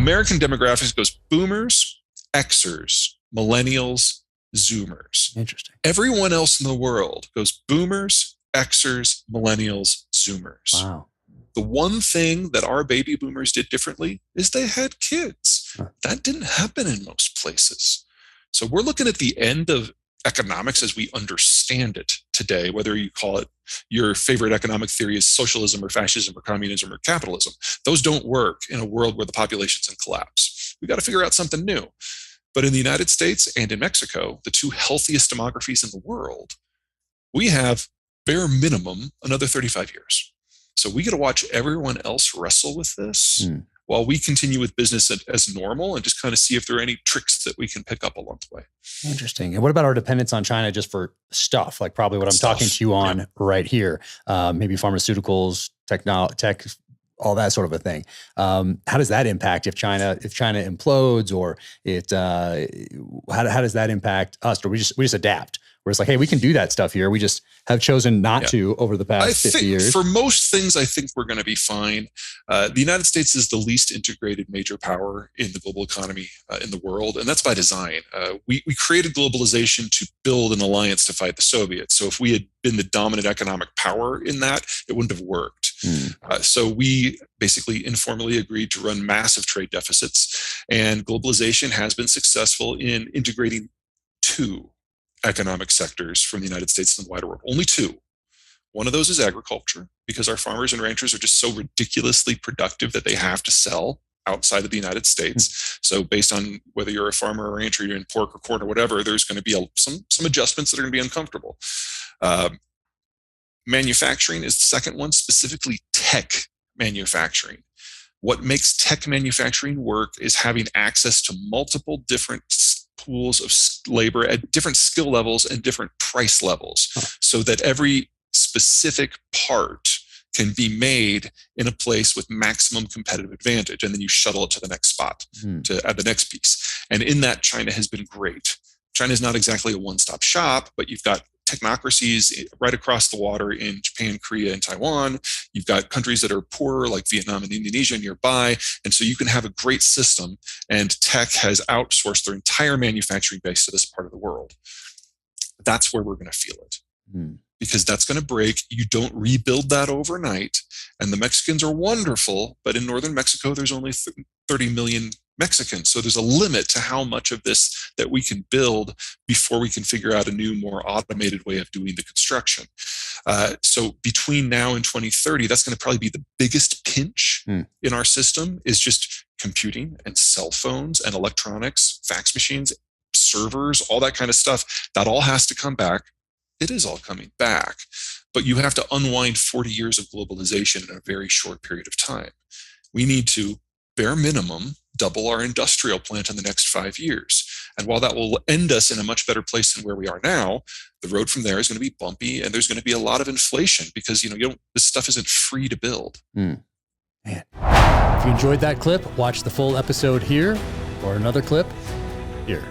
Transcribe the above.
American demographics goes boomers, Xers, millennials, Zoomers. Interesting. Everyone else in the world goes boomers, Xers, millennials, Zoomers. Wow. The one thing that our baby boomers did differently is they had kids. That didn't happen in most places. So we're looking at the end of economics as we understand it today, whether you call it your favorite economic theory is socialism or fascism or communism or capitalism. Those don't work in a world where the population's in collapse. We've got to figure out something new. But in the United States and in Mexico, the two healthiest demographies in the world, we have bare minimum another 35 years. So we get to watch everyone else wrestle with this while we continue with business as normal and just kind of see if there are any tricks that we can pick up along the way. Interesting. And what about our dependence on China just for stuff, like probably what I'm talking to you on right here, maybe pharmaceuticals, tech, all that sort of a thing. How does that impact if China implodes, or how does that impact us? Or we just adapt? Where it's like, hey, we can do that stuff here. We just have chosen not to over the past 50 years. For most things, I think we're going to be fine. The United States is the least integrated major power in the global economy in the world, and that's by design. We created globalization to build an alliance to fight the Soviets. So if we had been the dominant economic power in that, it wouldn't have worked. So we basically informally agreed to run massive trade deficits, and globalization has been successful in integrating two economic sectors from the United States and the wider world. Only two. One of those is agriculture, because our farmers and ranchers are just so ridiculously productive that they have to sell outside of the United States. So based on whether you're a farmer or rancher, you're in pork or corn or whatever, there's going to be some adjustments that are going to be uncomfortable. Manufacturing is the second one, specifically tech manufacturing. What makes tech manufacturing work is having access to multiple different pools of labor at different skill levels and different price levels, so that every specific part can be made in a place with maximum competitive advantage. And then you shuttle it to the next spot to add the next piece. And in that, China has been great. China is not exactly a one-stop shop, but you've got technocracies right across the water in Japan, Korea, and Taiwan. You've got countries that are poorer like Vietnam and Indonesia nearby. And so you can have a great system, and tech has outsourced their entire manufacturing base to this part of the world. That's where we're going to feel it. Because that's going to break. You don't rebuild that overnight. And the Mexicans are wonderful, but in northern Mexico, there's only 30 million Mexicans. So there's a limit to how much of this that we can build before we can figure out a new, more automated way of doing the construction. So between now and 2030, that's going to probably be the biggest pinch in our system, is just computing and cell phones and electronics, fax machines, servers, all that kind of stuff. That all has to come back. It is all coming back, but you have to unwind 40 years of globalization in a very short period of time. We need to, bare minimum, double our industrial plant in the next 5 years. And while that will end us in a much better place than where we are now, the road from there is going to be bumpy, and there's going to be a lot of inflation because this stuff isn't free to build. Man. If you enjoyed that clip, watch the full episode here, or another clip here.